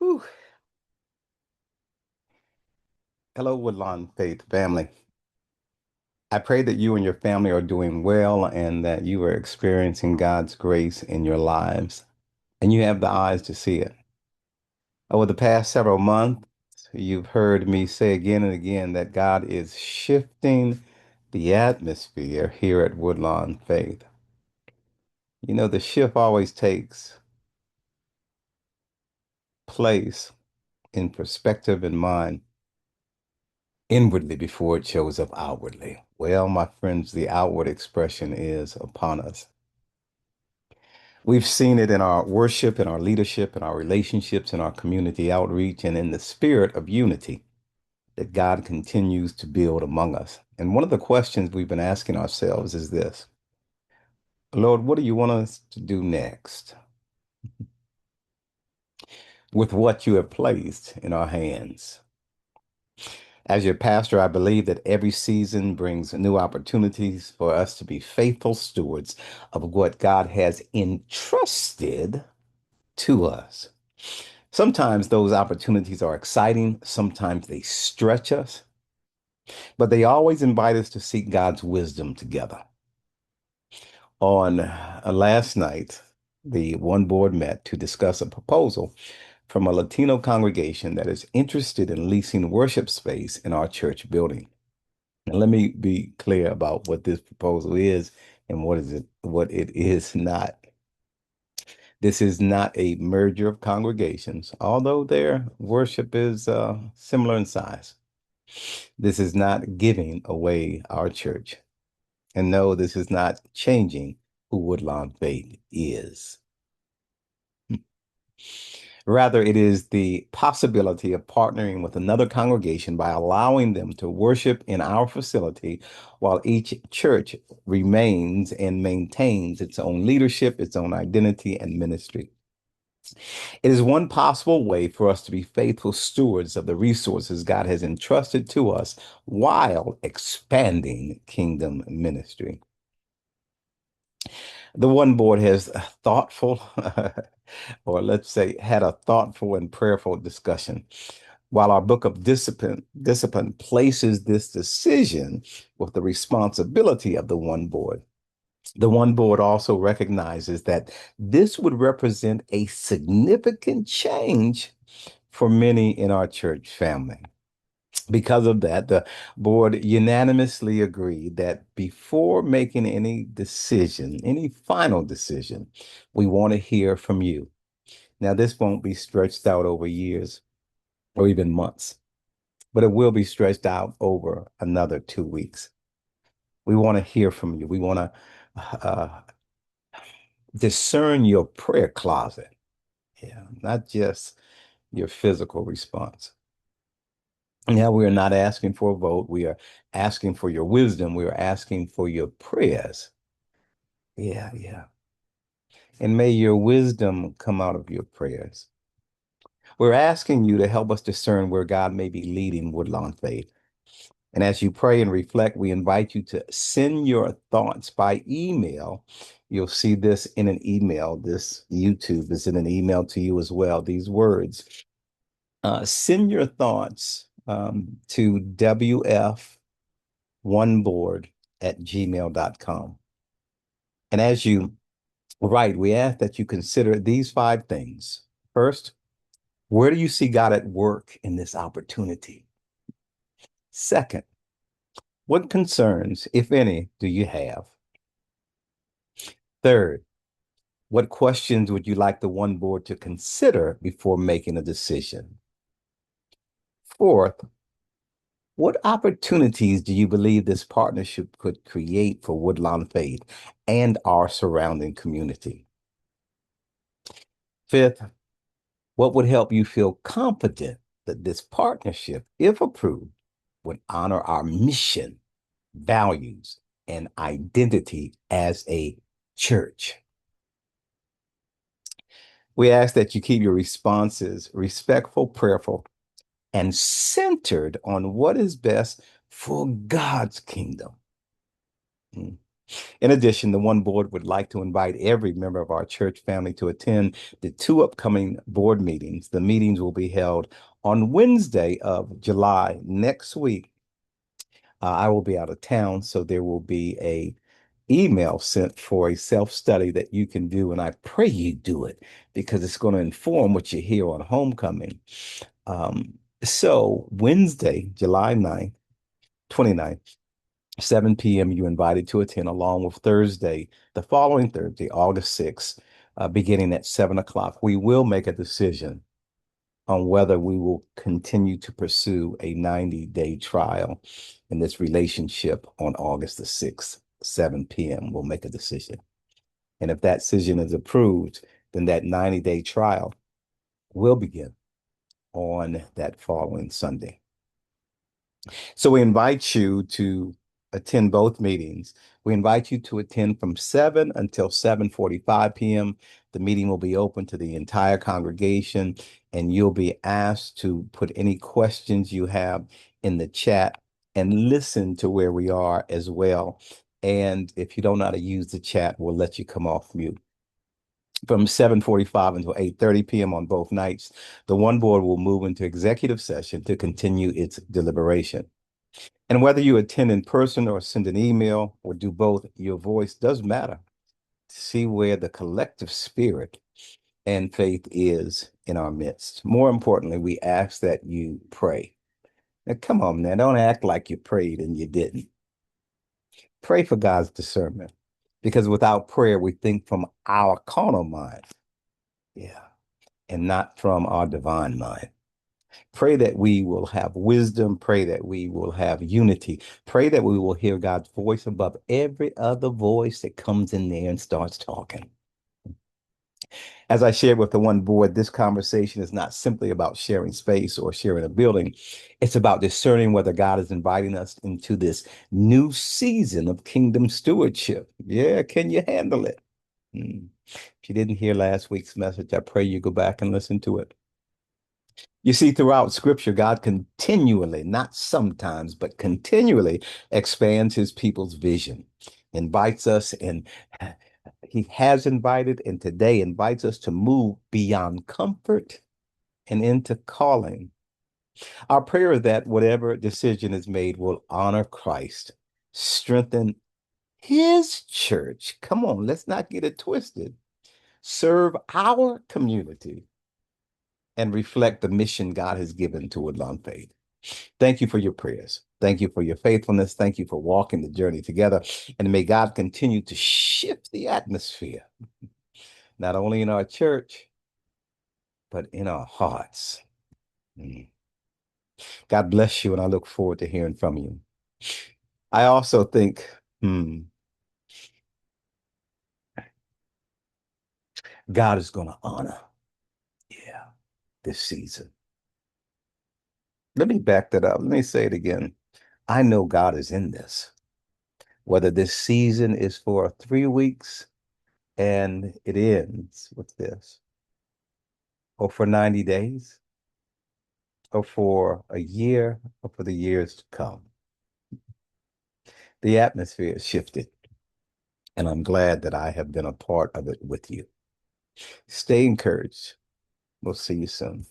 Whew. Hello, Woodlawn-Faith family. I pray that you and your family are doing well and that you are experiencing God's grace in your lives and you have the eyes to see it. Over the past several months, you've heard me say again and again that God is shifting the atmosphere here at Woodlawn-Faith. You know, the shift always takes place in perspective and mind inwardly before it shows up outwardly. Well, my friends, the outward expression is upon us. We've seen it in our worship, in our leadership, in our relationships, in our community outreach, and in the spirit of unity that God continues to build among us. And one of the questions we've been asking ourselves is this: Lord, what do you want us to do next with what you have placed in our hands? As your pastor, I believe that every season brings new opportunities for us to be faithful stewards of what God has entrusted to us. Sometimes those opportunities are exciting, sometimes they stretch us, but they always invite us to seek God's wisdom together. On last night, the one board met to discuss a proposal from a Latino congregation that is interested in leasing worship space in our church building. And let me be clear about what this proposal is and what it is not. This is not a merger of congregations, although their worship is similar in size. This is not giving away our church. And no, this is not changing who Woodlawn-Faith is. Rather, it is the possibility of partnering with another congregation by allowing them to worship in our facility while each church remains and maintains its own leadership, its own identity, and ministry. It is one possible way for us to be faithful stewards of the resources God has entrusted to us while expanding kingdom ministry. The one board has a thoughtful, or let's say, had a thoughtful and prayerful discussion. While our book of discipline places this decision with the responsibility of the one board also recognizes that this would represent a significant change for many in our church family. Because of that, the board unanimously agreed that before making any decision, any final decision, we want to hear from you. Now, this won't be stretched out over years or even months, but it will be stretched out over another 2 weeks. We want to hear from you. We want to discern your prayer closet. Yeah, not just your physical response. Now, we are not asking for a vote. We are asking for your wisdom. We are asking for your prayers. Yeah, yeah. And may your wisdom come out of your prayers. We're asking you to help us discern where God may be leading Woodlawn-Faith. And as you pray and reflect, we invite you to send your thoughts by email. You'll see this in an email. This YouTube is in an email to you as well. These words. Send your thoughts to wf1board@gmail.com. And as you write, we ask that you consider these 5 things. First, where do you see God at work in this opportunity? Second, what concerns, if any, do you have? Third, what questions would you like the one board to consider before making a decision? Fourth, what opportunities do you believe this partnership could create for Woodlawn-Faith and our surrounding community? Fifth, what would help you feel confident that this partnership, if approved, would honor our mission, values, and identity as a church? We ask that you keep your responses respectful, prayerful, and centered on what is best for God's kingdom. Mm. In addition, the One Board would like to invite every member of our church family to attend the two upcoming board meetings. The meetings will be held on Wednesday of July next week. I will be out of town, so there will be a email sent for a self-study that you can do, and I pray you do it because it's going to inform what you hear on homecoming. So Wednesday, July 9th, 29th, 7 p.m., you're invited to attend, along with Thursday, the following Thursday, August 6th, beginning at 7 o'clock. We will make a decision on whether we will continue to pursue a 90-day trial in this relationship on August the 6th, 7 p.m. We'll make a decision. And if that decision is approved, then that 90-day trial will begin on that following Sunday. So we invite you to attend both meetings. We invite you to attend from 7 until 7:45 p.m. The meeting will be open to the entire congregation, and you'll be asked to put any questions you have in the chat and listen to where we are as well. And if you don't know how to use the chat, we'll let you come off mute. From 7:45 until 8:30 p.m. on both nights, the One Board will move into executive session to continue its deliberation. And whether you attend in person or send an email or do both, your voice does matter. See where the collective spirit and faith is in our midst. More importantly, we ask that you pray. Now, come on, man, don't act like you prayed and you didn't. Pray for God's discernment, because without prayer, we think from our carnal mind, yeah, and not from our divine mind. Pray that we will have wisdom. Pray that we will have unity. Pray that we will hear God's voice above every other voice that comes in there and starts talking. As I shared with the One Board, this conversation is not simply about sharing space or sharing a building. It's about discerning whether God is inviting us into this new season of kingdom stewardship. Yeah, can you handle it? If you didn't hear last week's message, I pray you go back and listen to it. You see, throughout scripture, God continually, not sometimes, but continually expands his people's vision, invites us, and he has invited, and today invites us to move beyond comfort and into calling. Our prayer is that whatever decision is made will honor Christ, strengthen his church. Come on, let's not get it twisted. Serve our community and reflect the mission God has given to Woodlawn-Faith. Thank you for your prayers. Thank you for your faithfulness. Thank you for walking the journey together. And may God continue to shift the atmosphere, not only in our church, but in our hearts. God bless you, and I look forward to hearing from you. I also think, God is going to honor, yeah, this season. Let me back that up. Let me say it again. I know God is in this. Whether this season is for 3 weeks and it ends with this, or for 90 days, or for a year, or for the years to come. The atmosphere has shifted, and I'm glad that I have been a part of it with you. Stay encouraged. We'll see you soon.